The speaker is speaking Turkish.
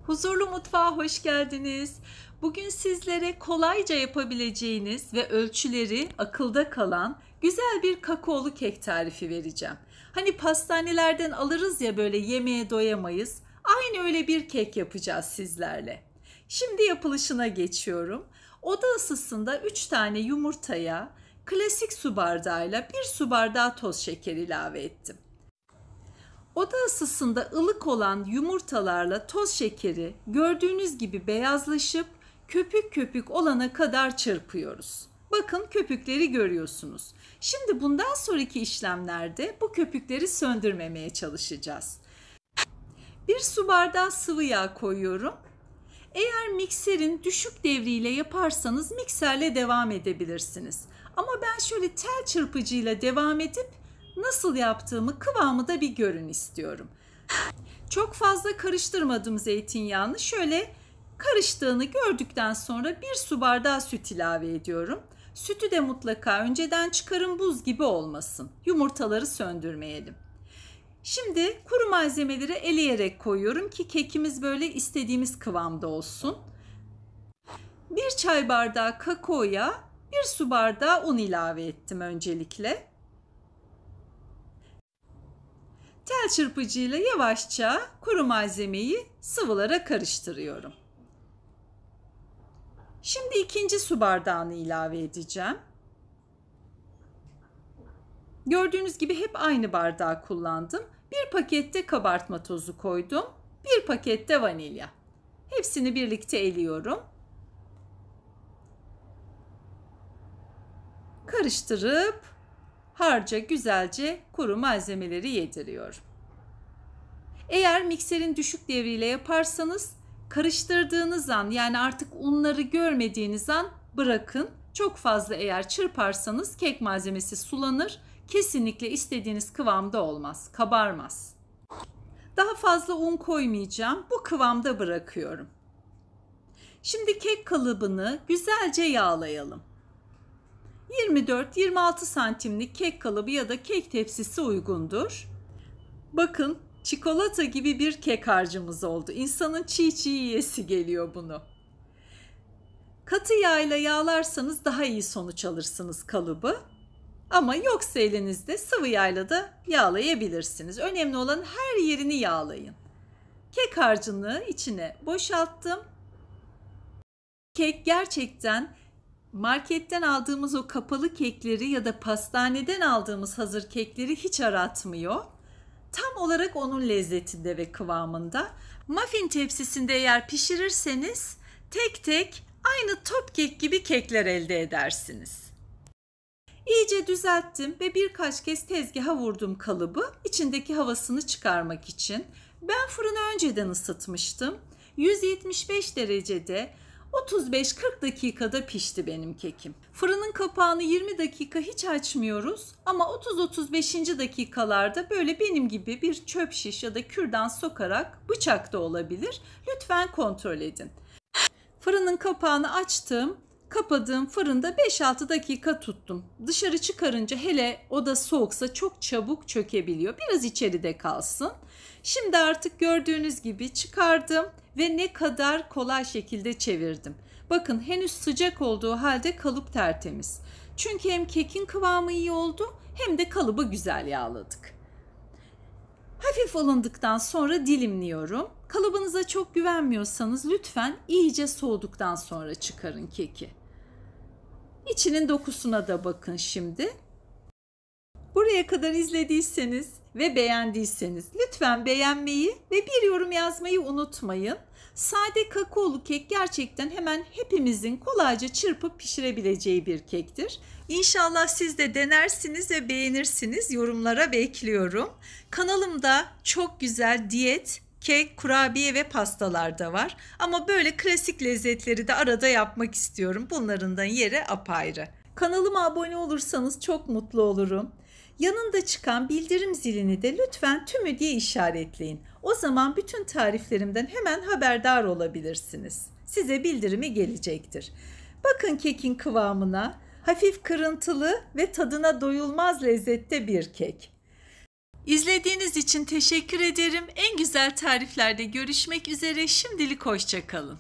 Huzurlu Mutfağa hoş geldiniz. Bugün sizlere kolayca yapabileceğiniz ve ölçüleri akılda kalan güzel bir kakaolu kek tarifi vereceğim. Hani pastanelerden alırız ya, böyle yemeğe doyamayız. Aynı öyle bir kek yapacağız sizlerle. Şimdi yapılışına geçiyorum. Oda ısısında 3 tane yumurtaya klasik su bardağıyla 1 su bardağı toz şeker ilave ettim. Oda ısısında ılık olan yumurtalarla toz şekeri gördüğünüz gibi beyazlaşıp köpük köpük olana kadar çırpıyoruz. Bakın, köpükleri görüyorsunuz. Şimdi bundan sonraki işlemlerde bu köpükleri söndürmemeye çalışacağız. 1 su bardağı sıvı yağ koyuyorum. Eğer mikserin düşük devriyle yaparsanız mikserle devam edebilirsiniz. Ama ben şöyle tel çırpıcıyla devam edip nasıl yaptığımı, kıvamı da bir görün istiyorum. Çok fazla karıştırmadım zeytinyağını. Şöyle karıştığını gördükten sonra 1 su bardağı süt ilave ediyorum. Sütü de mutlaka önceden çıkarın, buz gibi olmasın. Yumurtaları söndürmeyelim. Şimdi kuru malzemeleri eleyerek koyuyorum ki kekimiz böyle istediğimiz kıvamda olsun. 1 çay bardağı kakaoya 1 su bardağı un ilave ettim öncelikle. Tel çırpıcıyla yavaşça kuru malzemeyi sıvılara karıştırıyorum. Şimdi 2. su bardağını ilave edeceğim. Gördüğünüz gibi hep aynı bardağı kullandım. 1 pakette kabartma tozu koydum. 1 pakette vanilya. Hepsini birlikte eliyorum. Karıştırıp harca güzelce kuru malzemeleri yediriyorum. Eğer mikserin düşük devriyle yaparsanız karıştırdığınız an, yani artık unları görmediğiniz an bırakın. Çok fazla eğer çırparsanız kek malzemesi sulanır. Kesinlikle istediğiniz kıvamda olmaz, kabarmaz. Daha fazla un koymayacağım. Bu kıvamda bırakıyorum. Şimdi kek kalıbını güzelce yağlayalım. 24-26 santimlik kek kalıbı ya da kek tepsisi uygundur. Bakın, çikolata gibi bir kek harcımız oldu. İnsanın çiğ çiğ yiyesi geliyor bunu. Katı yağ ile yağlarsanız daha iyi sonuç alırsınız kalıbı. Ama yoksa elinizde sıvı yağla da yağlayabilirsiniz. Önemli olan her yerini yağlayın. Kek harcını içine boşalttım. Kek gerçekten marketten aldığımız o kapalı kekleri ya da pastaneden aldığımız hazır kekleri hiç aratmıyor. Tam olarak onun lezzetinde ve kıvamında. Muffin tepsisinde eğer pişirirseniz tek tek aynı top kek gibi kekler elde edersiniz. İyice düzelttim ve birkaç kez tezgaha vurdum kalıbı, içindeki havasını çıkarmak için. Ben fırını önceden ısıtmıştım. 175 derecede 35-40 dakikada pişti benim kekim. Fırının kapağını 20 dakika hiç açmıyoruz ama 30-35. dakikalarda böyle benim gibi bir çöp şiş ya da kürdan sokarak, bıçak da olabilir, lütfen kontrol edin. Fırının kapağını açtım. Kapadığım fırında 5-6 dakika tuttum. Dışarı çıkarınca, hele oda soğuksa, çok çabuk çökebiliyor. Biraz içeride kalsın. Şimdi artık gördüğünüz gibi çıkardım ve ne kadar kolay şekilde çevirdim. Bakın, henüz sıcak olduğu halde kalıp tertemiz. Çünkü hem kekin kıvamı iyi oldu hem de kalıbı güzel yağladık. Hafif ılındıktan sonra dilimliyorum. Kalıbınıza çok güvenmiyorsanız lütfen iyice soğuduktan sonra çıkarın keki. İçinin dokusuna da bakın şimdi. Buraya kadar izlediyseniz ve beğendiyseniz lütfen beğenmeyi ve bir yorum yazmayı unutmayın. Sade kakaolu kek gerçekten hemen hepimizin kolayca çırpıp pişirebileceği bir kektir. İnşallah siz de denersiniz ve beğenirsiniz. Yorumlara bekliyorum. Kanalımda çok güzel diyet, kek, kurabiye ve pastalar da var. Ama böyle klasik lezzetleri de arada yapmak istiyorum. Bunların da yeri apayrı. Kanalıma abone olursanız çok mutlu olurum. Yanında çıkan bildirim zilini de lütfen tümü diye işaretleyin. O zaman bütün tariflerimden hemen haberdar olabilirsiniz. Size bildirimi gelecektir. Bakın kekin kıvamına, hafif kırıntılı ve tadına doyulmaz lezzette bir kek. İzlediğiniz için teşekkür ederim. En güzel tariflerde görüşmek üzere. Şimdilik hoşça kalın.